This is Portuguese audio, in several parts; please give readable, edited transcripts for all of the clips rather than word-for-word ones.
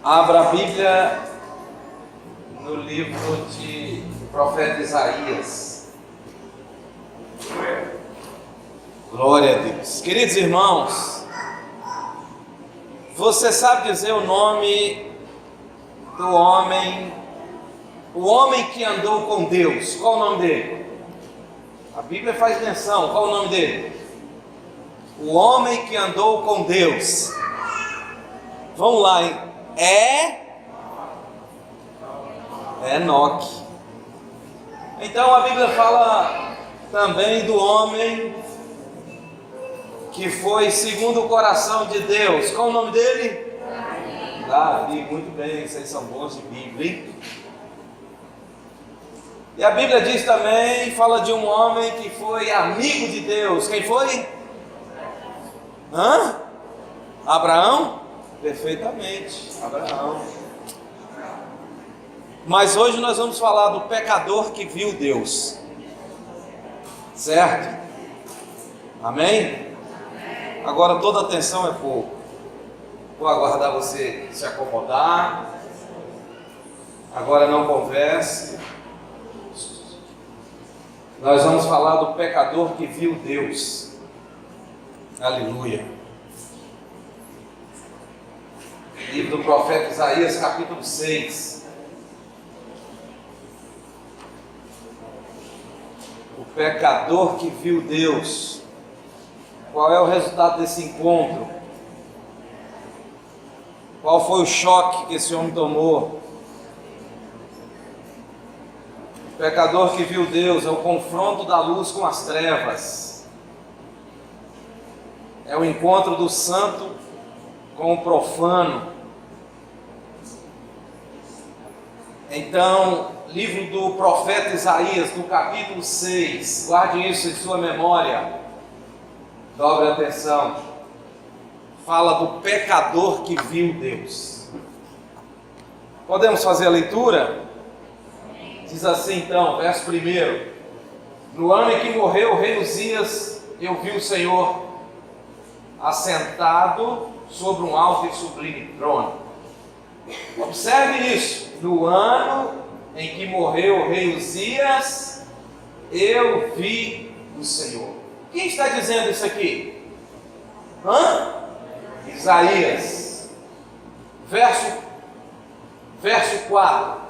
Abra a Bíblia no livro de profeta Isaías. Glória a Deus. Queridos irmãos, você sabe dizer o nome do homem, o homem que andou com Deus? Qual o nome dele? A Bíblia faz menção. Qual o nome dele? O homem que andou com Deus. Vamos lá, hein? Enoque. Então a Bíblia fala também do homem que foi segundo o coração de Deus. Qual o nome dele? Davi. Muito bem, vocês são bons de Bíblia, hein? E a Bíblia diz também, fala de um homem que foi amigo de Deus. Quem foi? Abraão? Perfeitamente, Abraão. Mas hoje nós vamos falar do pecador que viu Deus. Certo? Amém? Agora toda atenção é pouco. Vou aguardar você se acomodar. Agora não converse. Nós vamos falar do pecador que viu Deus. Aleluia. Livro do profeta Isaías, capítulo 6. O pecador que viu Deus. Qual é o resultado desse encontro? Qual foi o choque que esse homem tomou? O pecador que viu Deus é o confronto da luz com as trevas. É o encontro do santo com o profano. Então, livro do profeta Isaías, no capítulo 6, guarde isso em sua memória, dobre atenção, fala do pecador que viu Deus. Podemos fazer a leitura? Diz assim então, verso 1: No ano em que morreu o rei Uzias, eu vi o Senhor assentado sobre um alto e sublime trono. Observe isso. No ano em que morreu o rei Uzias, eu vi o Senhor. Quem está dizendo isso aqui? Isaías. Verso 4.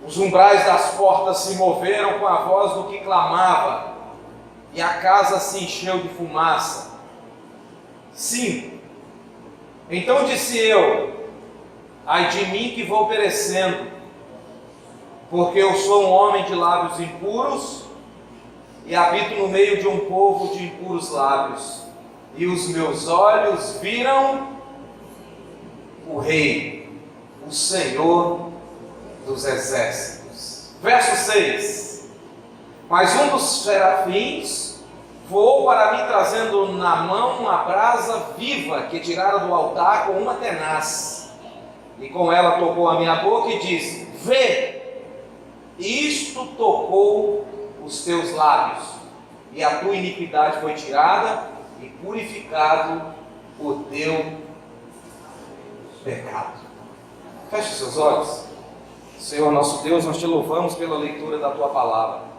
Os umbrais das portas se moveram com a voz do que clamava, e a casa se encheu de fumaça. 5. Então disse eu: ai de mim que vou perecendo, porque eu sou um homem de lábios impuros e habito no meio de um povo de impuros lábios, e os meus olhos viram o Rei, o Senhor dos exércitos. Verso 6. Mas um dos serafins voou para mim, trazendo na mão uma brasa viva que tirara do altar com uma tenaz, e com ela tocou a minha boca e disse: vê, isto tocou os teus lábios, e a tua iniquidade foi tirada e purificado o teu pecado. Feche seus olhos. Senhor nosso Deus, nós te louvamos pela leitura da tua palavra.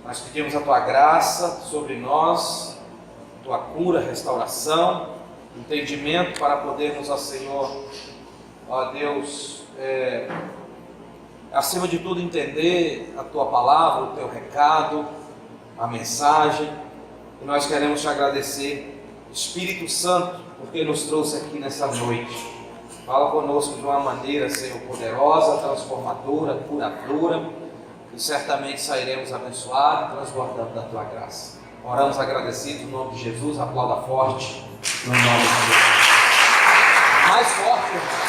Nós pedimos a tua graça sobre nós, tua cura, restauração, entendimento para podermos, ó Senhor, ó Deus, acima de tudo entender a tua palavra, o teu recado, a mensagem. E nós queremos te agradecer, Espírito Santo, porque nos trouxe aqui nessa noite. Fala conosco de uma maneira, Senhor, poderosa, transformadora, curadora, e certamente sairemos abençoados, transbordando da tua graça. Oramos agradecidos no nome de Jesus. Aplauda forte no nome de Jesus. Mais forte, irmão.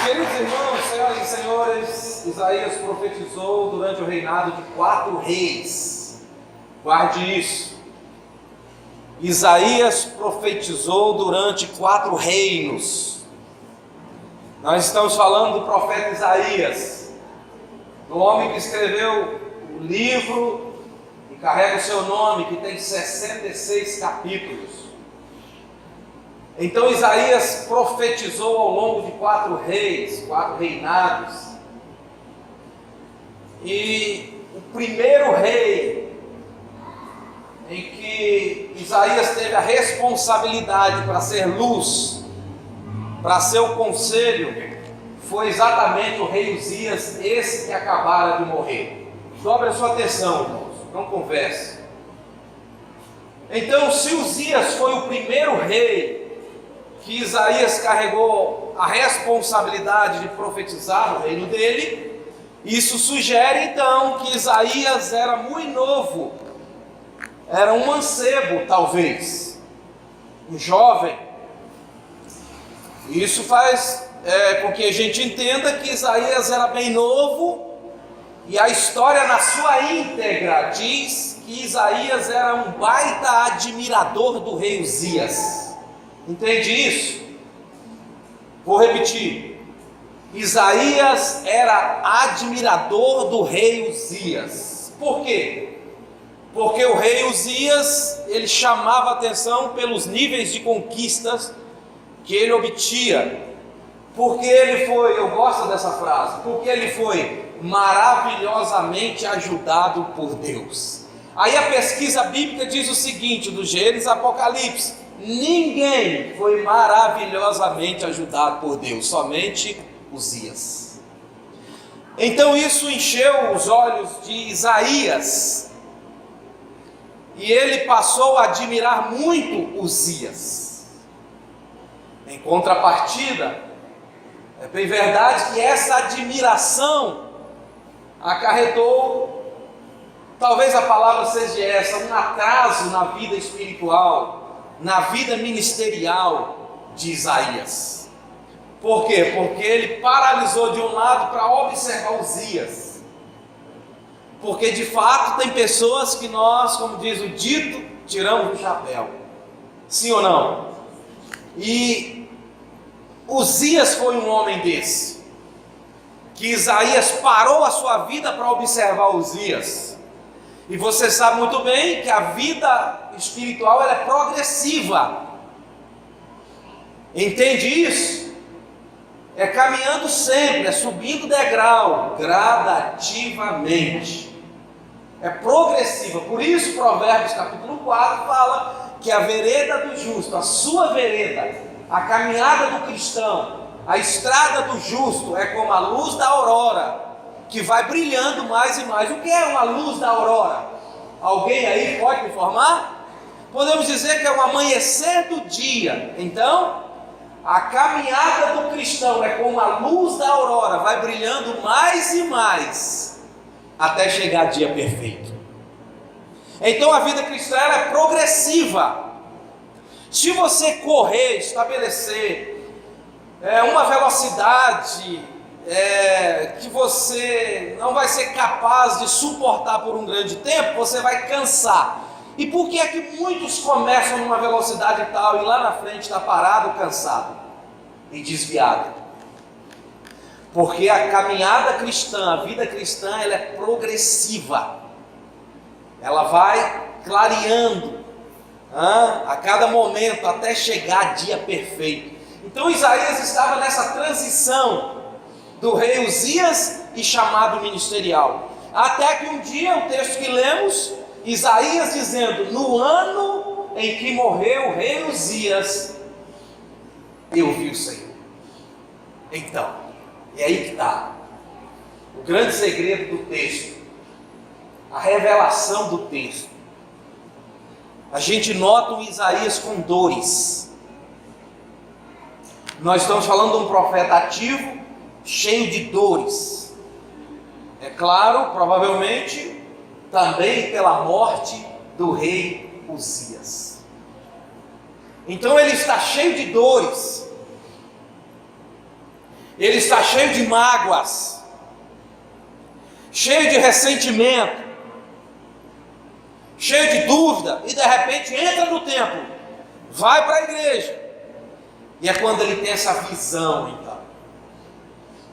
Queridos irmãos, senhoras e senhores, Isaías profetizou durante o reinado de 4 reis. Guarde isso. Isaías profetizou durante 4 reinos. Nós estamos falando do profeta Isaías, do homem que escreveu o livro que carrega o seu nome, que tem 66 capítulos. Então Isaías profetizou ao longo de 4 reis, 4 reinados. E o primeiro rei em que Isaías teve a responsabilidade para ser luz, para ser o conselho, foi exatamente o rei Uzias, esse que acabara de morrer. Dobre a sua atenção, irmãos, não converse. Então, se Uzias foi o primeiro rei que Isaías carregou a responsabilidade de profetizar no reino dele, isso sugere então que Isaías era muito novo, era um mancebo talvez, um jovem. Isso faz com que a gente entenda que Isaías era bem novo, e a história na sua íntegra diz que Isaías era um baita admirador do rei Uzias. Entende isso? Vou repetir. Isaías era admirador do rei Uzias. Por quê? Porque o rei Uzias, ele chamava atenção pelos níveis de conquistas que ele obtinha. Porque ele foi, eu gosto dessa frase, porque ele foi maravilhosamente ajudado por Deus. Aí a pesquisa bíblica diz o seguinte, do Gênesis Apocalipse: ninguém foi maravilhosamente ajudado por Deus, somente Uzias. Então isso encheu os olhos de Isaías, e ele passou a admirar muito Uzias. Em contrapartida, é bem verdade que essa admiração acarretou, talvez a palavra seja essa, um atraso na vida espiritual, na vida ministerial de Isaías. Por quê? Porque ele paralisou de um lado para observar Uzias. Porque de fato tem pessoas que nós, como diz o dito, tiramos do chapéu. Sim ou não? E Uzias foi um homem desse, que Isaías parou a sua vida para observar Uzias. E você sabe muito bem que a vida espiritual ela é progressiva. Entende isso? É caminhando sempre, é subindo degrau, gradativamente. É progressiva. Por isso Provérbios capítulo 4 fala que a vereda do justo, a sua vereda, a caminhada do cristão, a estrada do justo é como a luz da aurora, que vai brilhando mais e mais. O que é uma luz da aurora? Alguém aí pode me informar? Podemos dizer que é o amanhecer do dia. Então, a caminhada do cristão é como a luz da aurora, vai brilhando mais e mais, até chegar dia perfeito. Então a vida cristã ela é progressiva. Se você correr, estabelecer uma velocidade que você não vai ser capaz de suportar por um grande tempo, você vai cansar. E por que é que muitos começam numa velocidade tal e lá na frente está parado, cansado e desviado? Porque a caminhada cristã, a vida cristã, ela é progressiva. Ela vai clareando a cada momento, até chegar dia perfeito. Então Isaías estava nessa transição do rei Uzias e chamado ministerial. Até que um dia, o texto que lemos, Isaías dizendo: no ano em que morreu o rei Uzias, eu vi o Senhor. Então, e aí que está o grande segredo do texto, a revelação do texto. A gente nota o Isaías com dores. Nós estamos falando de um profeta ativo, cheio de dores. É claro, provavelmente, também pela morte do rei Uzias. Então ele está cheio de dores. Ele está cheio de mágoas, cheio de ressentimento, cheio de dúvida, e de repente entra no templo, vai para a igreja, e é quando ele tem essa visão.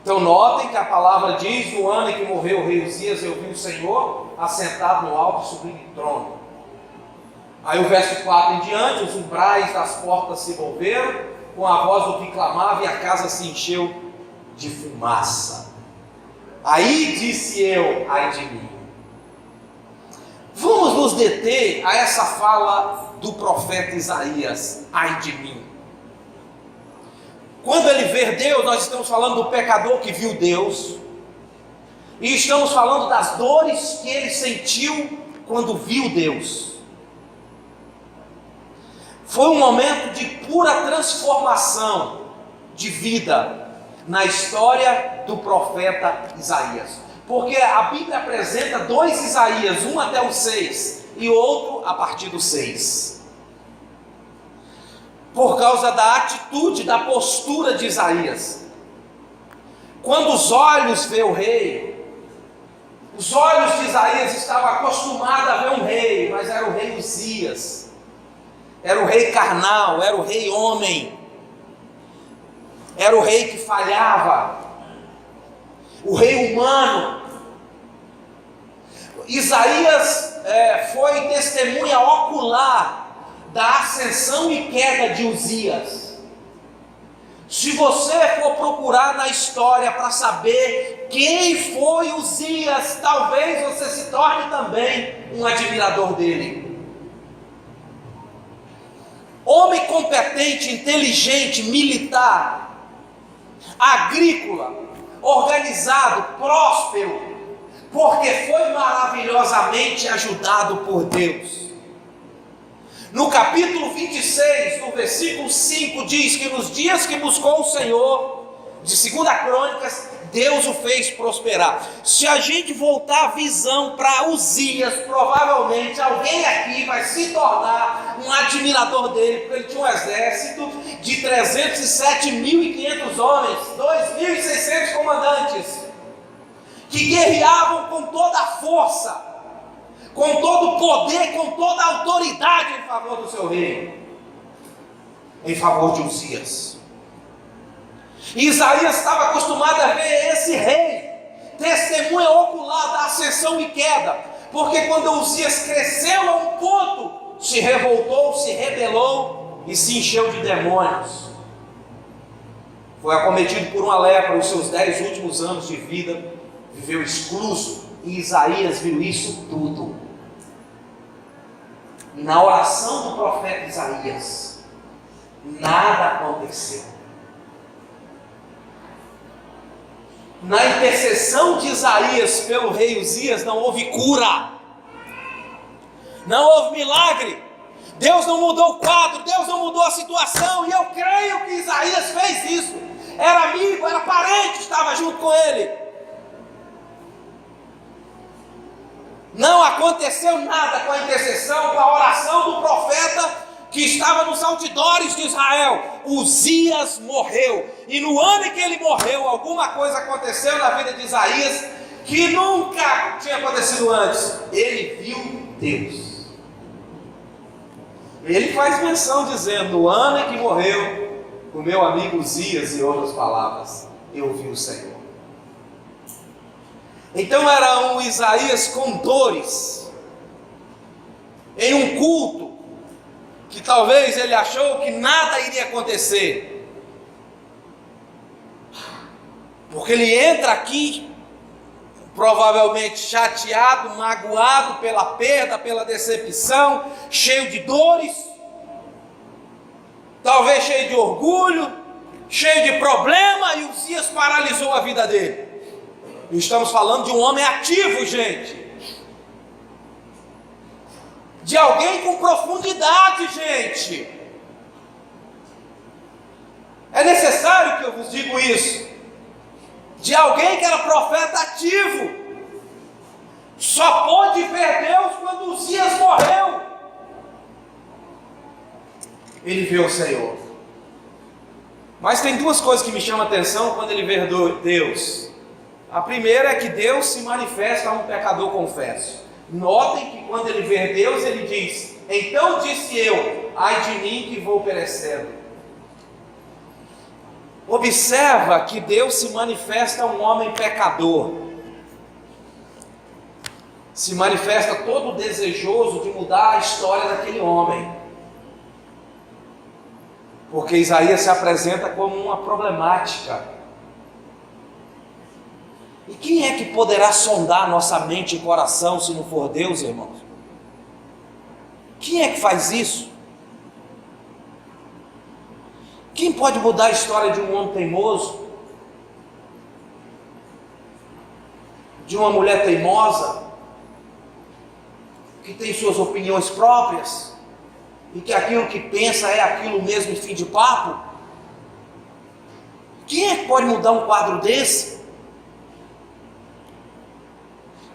Então notem que a palavra diz: no ano em que morreu o rei Uzias, eu vi o Senhor assentado no alto e sublime trono. Aí o verso 4 em diante, os umbrais das portas se moveram, com a voz do que clamava, e a casa se encheu de fumaça. Aí disse eu, ai de mim. Vamos nos deter a essa fala do profeta Isaías, ai de mim. Quando ele ver Deus, nós estamos falando do pecador que viu Deus, e estamos falando das dores que ele sentiu quando viu Deus. Foi um momento de pura transformação de vida na história do profeta Isaías. Porque a Bíblia apresenta dois Isaías, um até o 6 e outro a partir do 6. Por causa da atitude, da postura de Isaías. Quando os olhos vê o rei, os olhos de Isaías estavam acostumados a ver um rei, mas era o rei Uzias. Era o rei carnal, era o rei homem. Era o rei que falhava. O rei humano. Isaías foi testemunha ocular da ascensão e queda de Uzias. Se você for procurar na história para saber quem foi Uzias, talvez você se torne também um admirador dele. Homem competente, inteligente, militar, agrícola, organizado, próspero, porque foi maravilhosamente ajudado por Deus. No capítulo 26, no versículo 5, diz que nos dias que buscou o Senhor, de 2 Crônicas, Deus o fez prosperar. Se a gente voltar a visão para Uzias, provavelmente alguém aqui vai se tornar um admirador dele, porque ele tinha um exército de 307.500 homens, 2.600 comandantes, que guerreavam com toda a força, com todo o poder, com toda a autoridade em favor do seu rei, em favor de Uzias. E Isaías estava acostumado a ver esse rei, testemunha ocular da ascensão e queda, porque quando Uzias cresceu a um ponto, se revoltou, se rebelou e se encheu de demônios. Foi acometido por uma lepra, os seus 10 últimos anos de vida, viveu excluso, e Isaías viu isso tudo. E na oração do profeta Isaías, nada aconteceu. Na intercessão de Isaías pelo rei Uzias, não houve cura, não houve milagre, Deus não mudou o quadro, Deus não mudou a situação, e eu creio que Isaías fez isso. Era amigo, era parente, estava junto com ele. Não aconteceu nada com a intercessão, com a oração do profeta que estava nos outdoors de Israel. Uzias morreu, e no ano em que ele morreu, alguma coisa aconteceu na vida de Isaías que nunca tinha acontecido antes. Ele viu Deus. Ele faz menção dizendo: no ano em que morreu o meu amigo Uzias, em outras palavras, eu vi o Senhor. Então era um Isaías com dores, em um culto, que talvez ele achou que nada iria acontecer, porque ele entra aqui, provavelmente chateado, magoado pela perda, pela decepção, cheio de dores, talvez cheio de orgulho, cheio de problema, e Uzias paralisou a vida dele. Estamos falando de um homem ativo, gente. De alguém com profundidade, gente. É necessário que eu vos diga isso. De alguém que era profeta ativo. Só pôde ver Deus quando Uzias morreu. Ele vê o Senhor. Mas tem duas coisas que me chamam a atenção quando ele vê Deus. A primeira é que Deus se manifesta a um pecador confesso. Notem que quando ele vê Deus, ele diz: então disse eu, ai de mim que vou perecendo. Observa que Deus se manifesta a um homem pecador. se manifesta todo desejoso de mudar a história daquele homem. Porque Isaías se apresenta como uma problemática. E quem é que poderá sondar nossa mente e coração se não for Deus, irmãos? Quem é que faz isso? Quem pode mudar a história de um homem teimoso? De uma mulher teimosa? Que tem suas opiniões próprias? E que aquilo que pensa é aquilo mesmo em fim de papo? Quem é que pode mudar um quadro desse?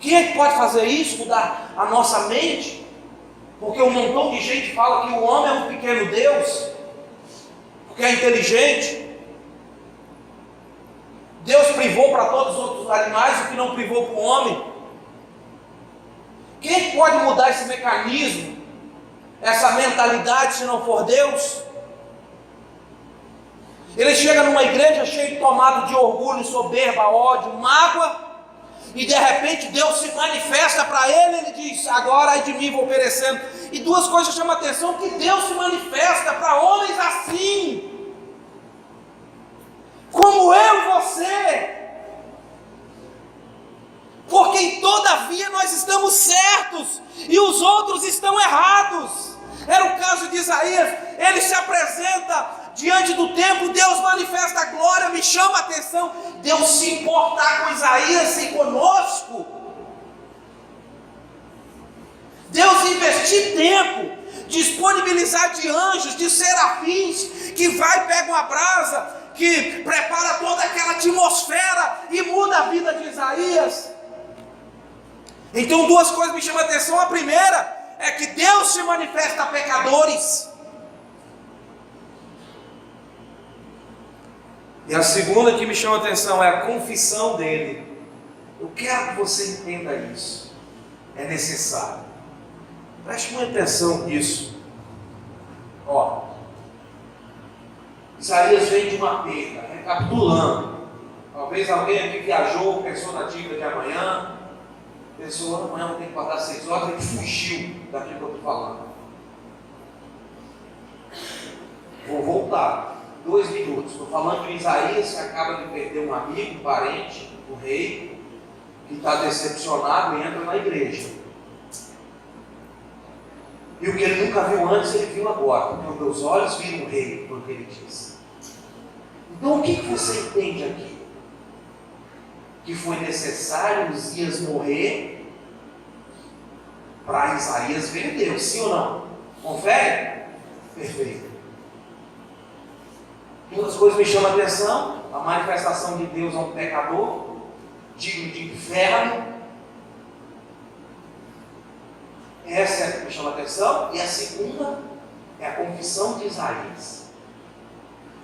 Quem é que pode fazer isso, mudar a nossa mente? Porque um montão de gente fala que o homem é um pequeno Deus, porque é inteligente. Deus privou para todos os outros animais o que não privou para o homem. Quem é que pode mudar esse mecanismo, essa mentalidade, se não for Deus? Ele chega numa igreja cheio, tomado de orgulho, soberba, ódio, mágoa, e de repente Deus se manifesta para ele diz, agora ai de mim vou perecendo. E duas coisas chamam a atenção, que Deus se manifesta para homens assim, como eu e você, porque em todavia nós estamos certos, e os outros estão errados. Era o caso de Isaías. Ele se apresenta diante do templo, Deus manifesta a glória, me chama a atenção, Deus se importar com Isaías e conosco, Deus investir tempo, disponibilizar de anjos, de serafins, que vai, pega uma brasa, que prepara toda aquela atmosfera e muda a vida de Isaías. Então duas coisas me chamam a atenção. A primeira é que Deus se manifesta a pecadores. E a segunda que me chama a atenção é a confissão dele. Eu quero que você entenda isso. É necessário. Preste muita atenção nisso. Ó, Isaías vem de uma perda, recapitulando. Talvez alguém aqui viajou, pensou na dívida de amanhã, pensou, amanhã eu tenho que guardar 6 horas, ele fugiu daquilo que eu estou falando. Vou voltar. 2 minutos, estou falando de Isaías que acaba de perder um amigo, um parente, um rei, que está decepcionado e entra na igreja. E o que ele nunca viu antes, ele viu agora, porque os meus olhos viram o rei, foi o que ele disse. Então o que você entende aqui? Que foi necessário Uzias morrer para Isaías ver Deus, sim ou não? Confere? Perfeito. Duas coisas me chamam a atenção: a manifestação de Deus a um pecador, digno de inferno. Essa é a que me chama a atenção. E a segunda é a confissão de Isaías.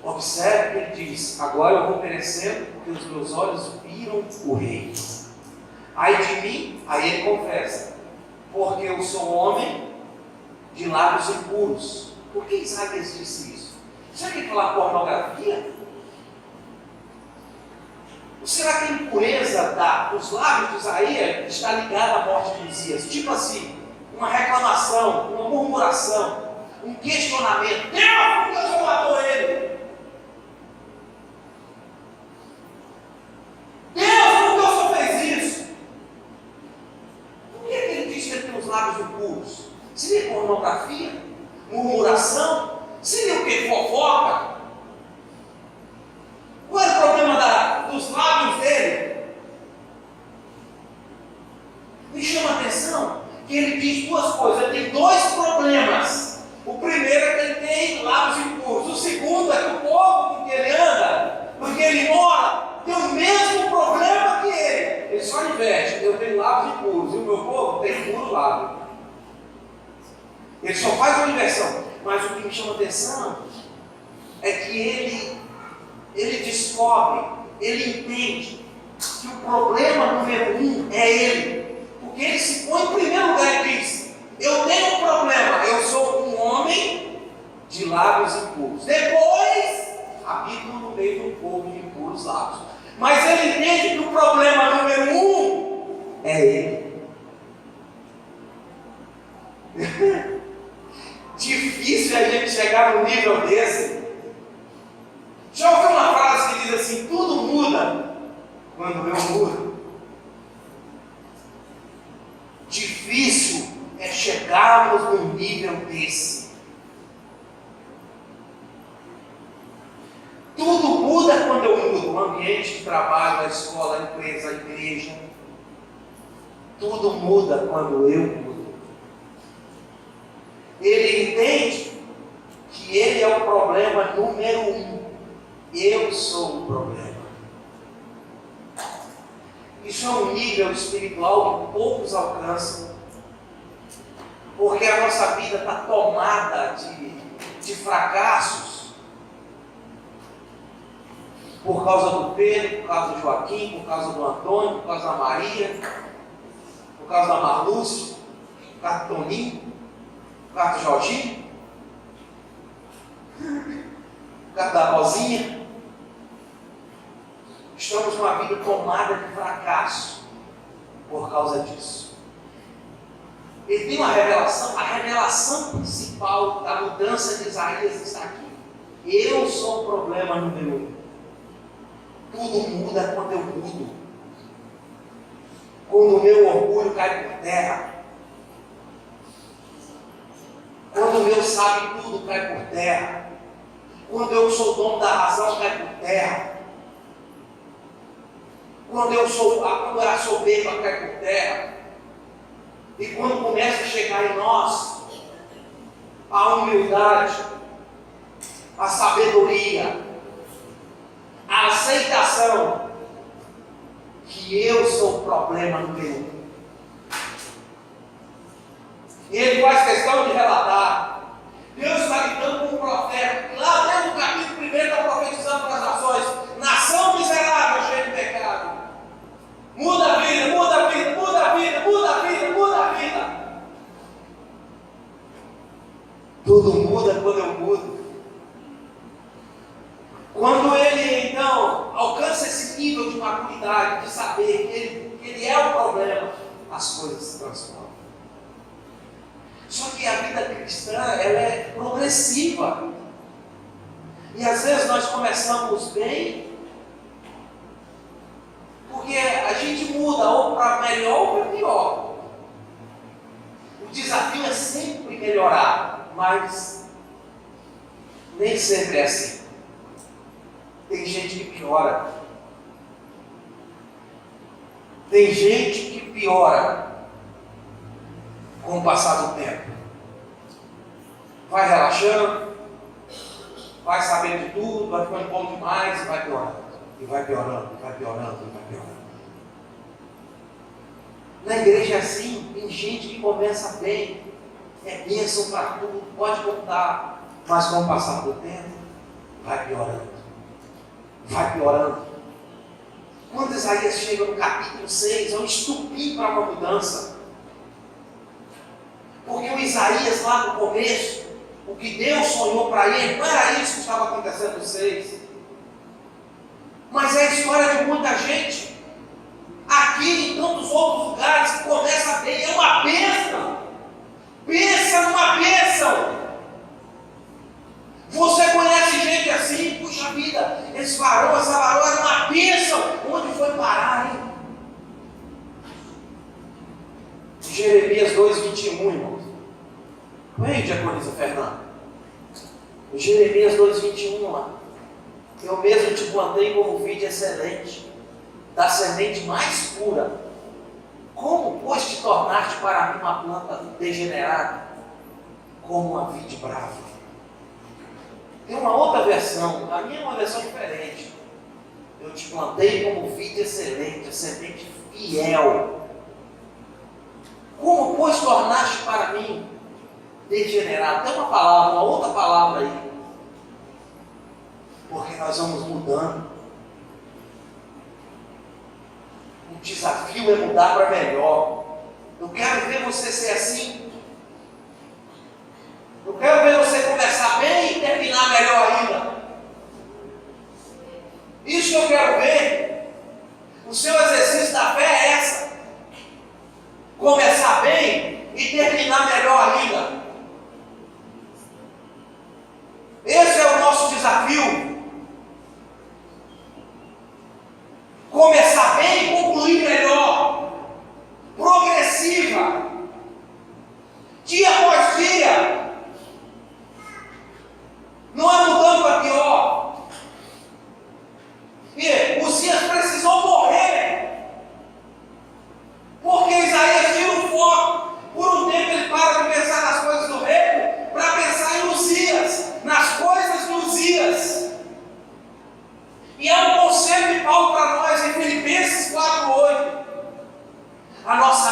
Observe que ele diz, agora eu vou perecendo, porque os meus olhos viram o rei. Ai de mim, aí ele confessa, porque eu sou homem de lábios impuros. Por que Isaías disse isso? Será que ele fala pornografia? Ou será que a impureza dos lábios de Isaías está ligada à morte de Uzias? Tipo assim, uma reclamação, uma murmuração, um questionamento. Deus, por que o Senhor matou ele? Deus, por que o Senhor fez isso? Por que ele diz que ele tem os lábios impuros? Seria pornografia? Murmuração? Seria o que? Fofoca? Qual é o problema dos lábios dele? Me chama a atenção que ele diz duas coisas. Ele tem 2 problemas. O primeiro é que ele tem lábios impuros. O segundo é que o povo com que ele anda, porque ele mora, tem o mesmo problema que ele. Ele só inverte. Eu tenho lábios impuros e o meu povo tem impuro lábio. Ele só faz uma inversão. Mas o que me chama a atenção é que ele descobre, ele entende que o problema número 1 é ele. Porque ele se põe em primeiro lugar e diz, eu tenho um problema, eu sou um homem de lábios impuros. Depois, habito no meio de um povo de impuros lábios. Mas ele entende que o problema número 1 é ele. um nível desse. Já ouviu uma frase que diz assim: tudo muda quando eu mudo? Difícil é chegarmos num nível desse. Tudo muda quando eu mudo. O ambiente de trabalho, a escola, a empresa, a igreja. Tudo muda quando eu mudo. Ele entende que ele é o problema número 1. Eu sou o problema. Isso é um nível espiritual que poucos alcançam, porque a nossa vida está tomada de fracassos, por causa do Pedro, por causa do Joaquim, por causa do Antônio, por causa da Maria, por causa da Marlúcia, por causa do Toninho, por causa do Jorginho, por causa da Rosinha. Estamos numa vida tomada de fracasso por causa disso. Ele tem uma revelação, a revelação principal da mudança de Isaías está aqui. Eu sou o problema número 1. Tudo muda quando eu mudo. Quando o meu orgulho cai por terra. Quando o meu sabe tudo cai por terra. Quando eu sou dono da razão cai por terra. Quando a soberba cai por terra. E quando começa a chegar em nós a humildade, a sabedoria, a aceitação que eu sou o problema número 1. E ele faz questão de relatar. Deus está lidando com um profeta, lá dentro do capítulo 1 está profetizando para as nações: nação miserável, cheia de pecado. Muda a vida, muda a vida, muda a vida, muda a vida, muda a vida. Tudo muda quando eu mudo. Quando ele então alcança esse nível de maturidade, de saber que ele é o problema, as coisas se transformam. Só que a vida cristã, ela é progressiva. E às vezes nós começamos bem, porque a gente muda ou para melhor ou para pior. O desafio é sempre melhorar, mas nem sempre é assim. Tem gente que piora. Tem gente que piora com o passar do tempo. Vai relaxando, vai sabendo de tudo, vai ficando bom demais e vai piorando. E vai piorando, e vai piorando, e vai piorando. Na igreja é assim, tem gente que começa bem, é bênção para tudo, pode contar, mas com o passar do tempo, vai piorando. Vai piorando. Quando Isaías chega no capítulo 6, é um estupim para uma mudança. Porque o Isaías lá no começo, o que Deus sonhou para ele, não era isso que estava acontecendo no 6. Mas é a história de muita gente. Aqui e em tantos outros lugares que começa bem, é uma bênção. Pensa numa bênção. Você conhece gente assim? Puxa vida, esse varão, essa varoa era uma bênção. Onde foi parar, hein? Jeremias 2:21, irmãos. Vem, diaconisa Fernanda. Jeremias 2:21 lá. Eu mesmo te plantei como vide excelente, da semente mais pura. Como, pois, te tornaste para mim uma planta degenerada, como uma vide brava? Tem uma outra versão, a minha é uma versão diferente. Eu te plantei como vide excelente, a semente fiel. Como, pois, tornaste para mim degenerado? Tem uma palavra, uma outra palavra aí. Porque nós vamos mudando. O desafio é mudar para melhor. Eu quero ver você ser assim. Eu quero ver você começar bem e terminar melhor ainda. Isso que eu quero ver. O seu exercício da fé é essa. Começar bem e terminar melhor ainda.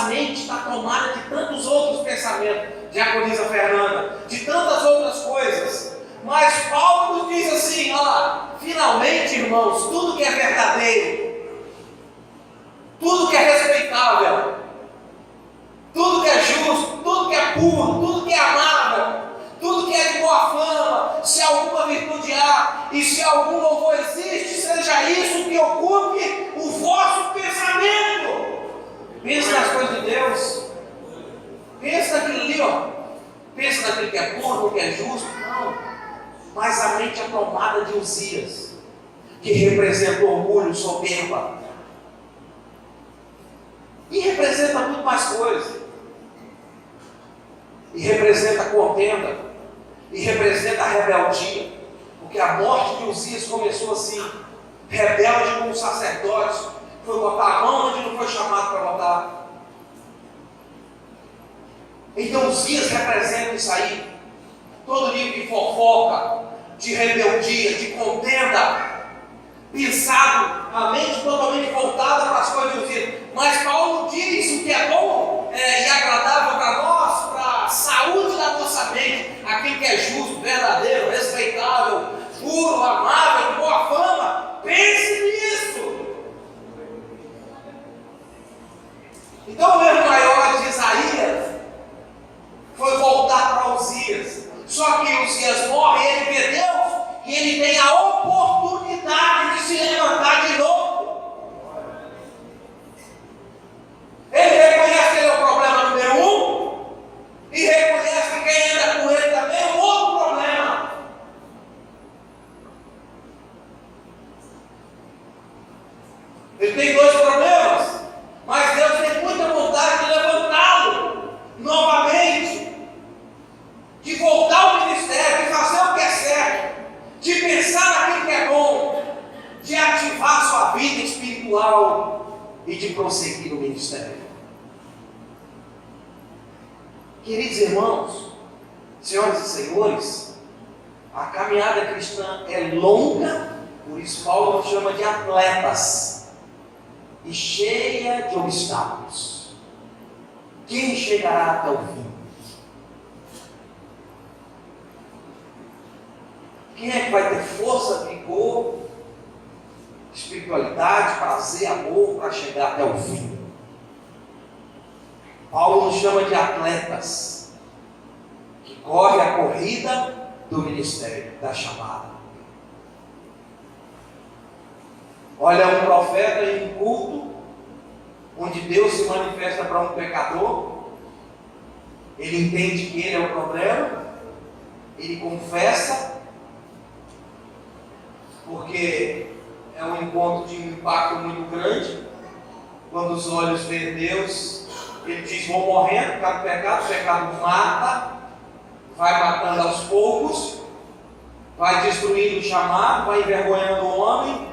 nossa mente está tomada de tantos outros pensamentos, diaconisa Fernanda, de tantas outras coisas. Mas Paulo nos diz assim, olha, finalmente, irmãos, tudo que é verdadeiro, tudo que é respeitável, tudo que é justo, tudo que é puro, tudo que é amável, tudo que é de boa fama, se alguma virtude há e se algum louvor existe, seja isso que ocupe o vosso pensamento. Pense nas coisas de Deus, pense naquilo ali, ó. Pense naquilo que é puro, que é justo, não. Mas a mente é tomada de Uzias, que representa orgulho, soberba, e representa muito mais coisa, e representa contenda, e representa a rebeldia, porque a morte de Uzias começou assim, rebelde com os sacerdotes, foi botar a mão onde não foi chamado para botar. Então Uzias representa isso aí, todo nível de fofoca, de rebeldia, de contenda, pensado, a mente totalmente voltada para as coisas de Uzias. Mas Paulo diz o que é bom e agradável para nós, para a saúde da nossa mente, aquilo que é justo, verdadeiro, respeitável, puro, amável, de boa fama. Pense nisso. Então o erro maior de Isaías foi voltar para Uzias. Só que Uzias morre, ele vê Deus e ele tem a oportunidade de se levantar de novo. Ele reconhece que ele é o problema número 1 e reconhece que quem anda com ele também é um outro problema. Ele tem 2 problemas, mas Deus tem muita vontade de levantá-lo novamente, de voltar ao ministério, de fazer o que é certo, de pensar naquilo que é bom, de ativar sua vida espiritual e de prosseguir no ministério. Queridos irmãos, senhoras e senhores, a caminhada cristã é longa, por isso Paulo nos chama de atletas, e cheia de obstáculos. Quem chegará até o fim? Quem é que vai ter força, vigor, espiritualidade, prazer, amor para chegar até o fim? Paulo nos chama de atletas que correm a corrida do ministério, da chamada. Olha, um profeta em um culto, onde Deus se manifesta para um pecador, ele entende que ele é o problema, ele confessa, porque é um encontro de um impacto muito grande. Quando os olhos veem Deus, ele diz: vou morrendo por causa do pecado, o pecado mata, vai matando aos poucos, vai destruindo o chamado, vai envergonhando o homem,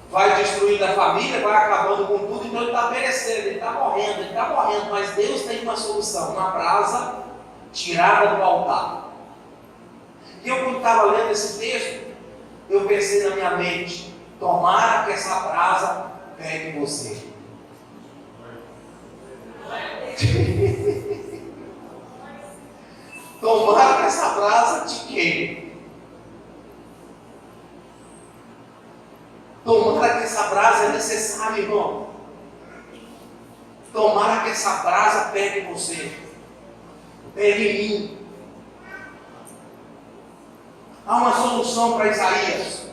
vai destruindo a família, vai acabando com tudo. Então ele está perecendo, ele está morrendo, mas Deus tem uma solução, uma brasa tirada do altar. E eu, quando estava lendo esse texto, eu pensei na minha mente: tomara que essa brasa pegue você. Tomara que essa brasa te queime. Tomara que essa brasa é necessária, irmão. Tomara que essa brasa pegue você, pegue em mim. Há uma solução para Isaías.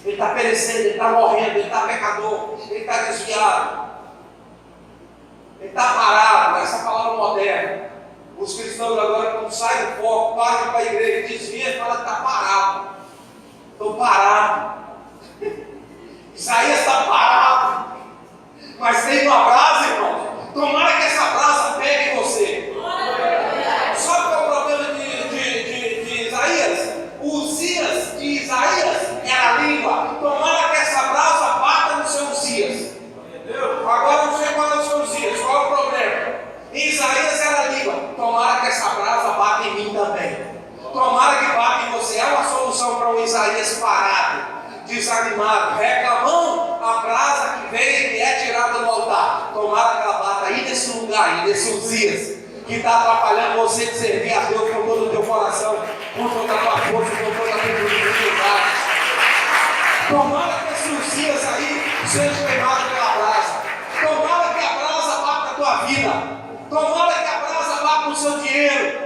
Ele está perecendo, ele está morrendo, ele está pecador, ele está desviado, ele está parado. Essa palavra moderna. Os cristãos agora, quando saem do foco, partem para a igreja, desviam e falam que está parado. Estou parado. Isaías está parado. Mas tem uma brasa, irmão. Tomara que essa brasa pegue você. Sabe qual é o problema de Isaías? Uzias de Isaías era a língua. Tomara que essa brasa bata no seu Uzias. Agora não sei qual é o seu Uzias. Qual é o problema? Em Isaías era a língua. Tomara que essa brasa bata em mim também. Tomara que bata em você. É uma solução para um Isaías parado, desanimado, reclamando a brasa que veio e é tirada do altar. Tomara que nesse lugar aí, nesse Uzias, que está atrapalhando você de servir a Deus com todo o teu coração, com toda a tua força, com toda a tua dificuldade. Tomara que esse Uzias aí seja queimado pela brasa. Tomara que a brasa vá para a tua vida. Tomara que a brasa vá para o seu dinheiro.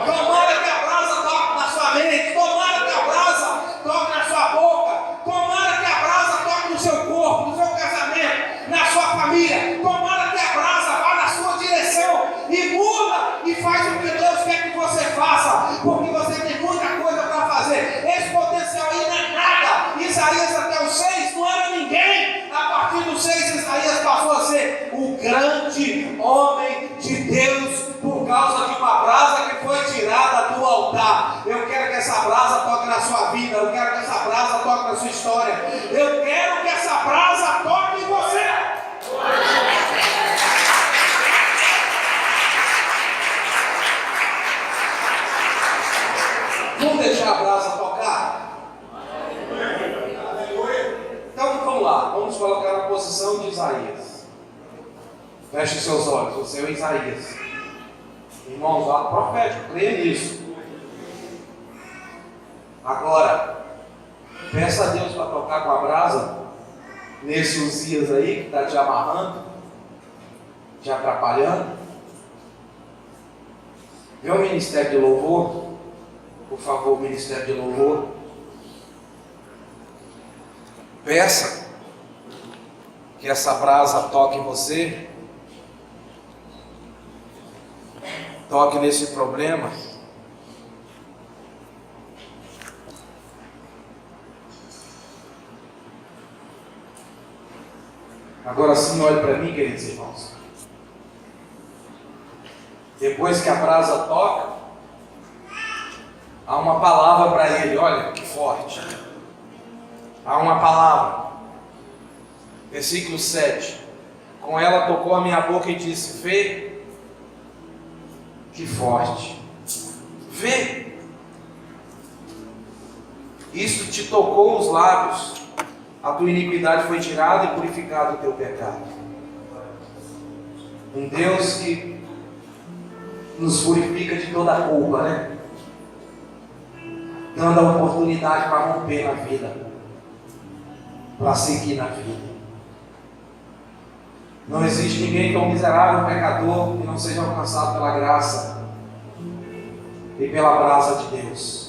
Tomara que a brasa toque na sua mente. Tomara que a brasa toque na sua boca. Tomara que a brasa toque no seu corpo, no seu casamento, na sua família. Tomara que a brasa vá na sua direção e muda e faz o que Deus quer que você faça, porque você tem muita coisa para fazer. Esse potencial aí não é nada. Isaías até o 6 não era ninguém. A partir do 6 Isaías passou a ser o grande homem de Deus por causa de uma brasa que foi tirada do altar. Eu quero que essa brasa toque na sua vida. Eu quero que essa brasa toque na sua história. Eu quero que essa brasa toque em você. Vamos deixar a brasa tocar? Então vamos lá, vamos colocar na posição de Isaías. Feche seus olhos, você é o Isaías. Irmãos, ato profético, creia nisso. Agora, peça a Deus para tocar com a brasa nesse Uzias aí que está te amarrando, te atrapalhando. Vê o ministério de louvor. Por favor, ministério de louvor. Peça que essa brasa toque em você. Toque nesse problema. Agora sim, olhe para mim, queridos irmãos. Depois que a brasa toca, há uma palavra para ele. Olha que forte. Há uma palavra. Versículo 7. Com ela tocou a minha boca e disse: vê. Que forte. Vê. Isto te tocou os lábios. A tua iniquidade foi tirada e purificado o teu pecado. Um Deus que nos purifica de toda a culpa, né? Dando a oportunidade para romper na vida, para seguir na vida. Não existe ninguém tão miserável, pecador, que não seja alcançado pela graça e pela brasa de Deus.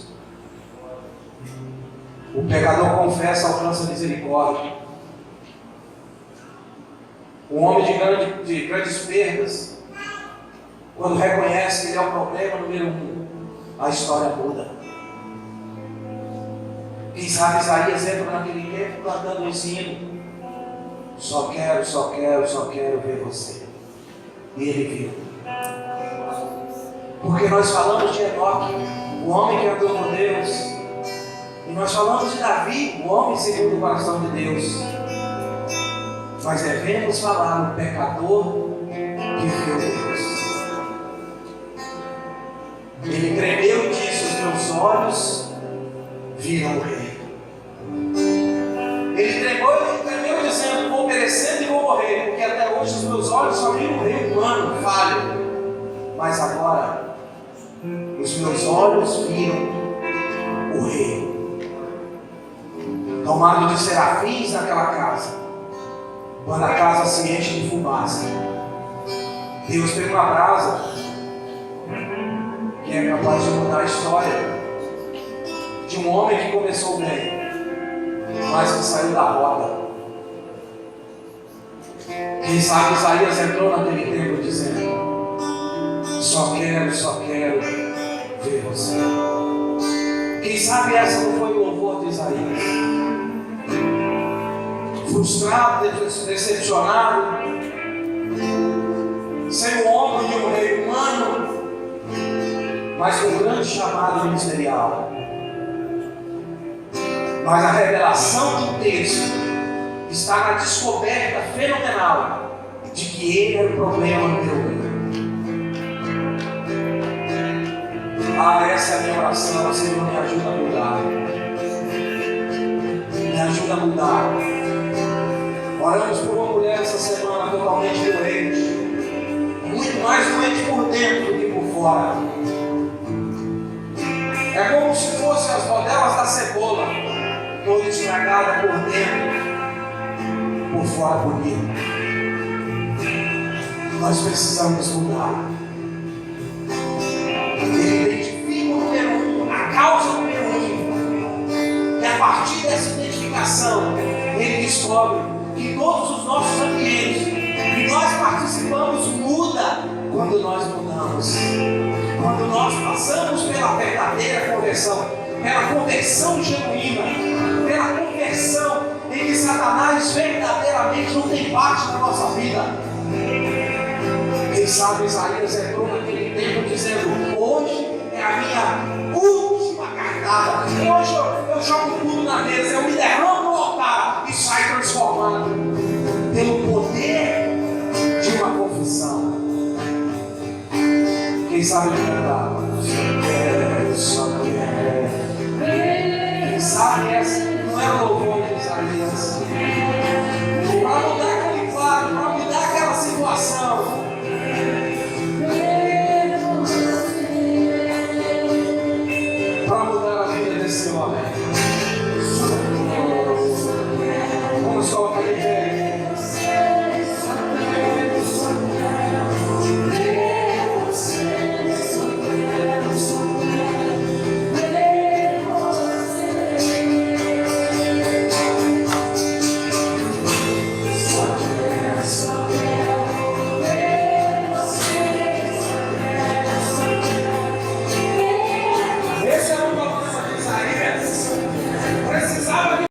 O pecador confessa, alcança misericórdia. O homem de grandes perdas, quando reconhece que ele é o problema número 1, a história muda. Quem sabe Isaías entra naquele tempo cantando um hino: só quero ver você. E ele viu. Porque nós falamos de Enoque, o homem que andou com Deus. E nós falamos de Davi, o homem segundo o coração de Deus. Mas devemos falar no pecador que viu Deus. Ele tremeu e disse: os meus olhos viram o Rei. Ele tremeu dizendo: vou perecendo e vou morrer, porque até hoje os meus olhos só viram o Rei humano, falho. Mas agora, os meus olhos viram o Rei. Tomado de serafins naquela casa, quando a casa se enche de fumaça, Deus tem uma brasa que é capaz de mudar a história de um homem que começou bem, mas que saiu da roda. Quem sabe Isaías entrou naquele tempo dizendo: só quero ver você. Quem sabe essa não foi o louvor de Isaías. Frustrado, decepcionado, sem o ombro de um rei humano, mas com um grande chamado ministerial. Mas a revelação do texto está na descoberta fenomenal de que ele era o problema número 1. Essa é a minha oração. Senhor, me ajuda a mudar. Me ajuda a mudar. Oramos por uma mulher essa semana totalmente doente, dentro do que por fora. É como se fossem as rodelas da cebola, toda estragada por dentro, por fora bonita. Nós precisamos mudar. Ele identifica o número 1, a causa número 1. E a partir dessa identificação, ele descobre que todos os nossos ambientes que nós participamos muda quando nós mudamos. Quando nós passamos pela verdadeira conversão, pela conversão genuína, pela conversão em que Satanás verdadeiramente não tem parte na nossa vida. Quem sabe Isaías entrou naquele tempo dizendo: hoje é a minha última cartada, hoje eu jogo tudo na mesa, eu me derramo no altar e saio transformado pelo poder de uma confissão. Quem sabe cantar? Eu quero só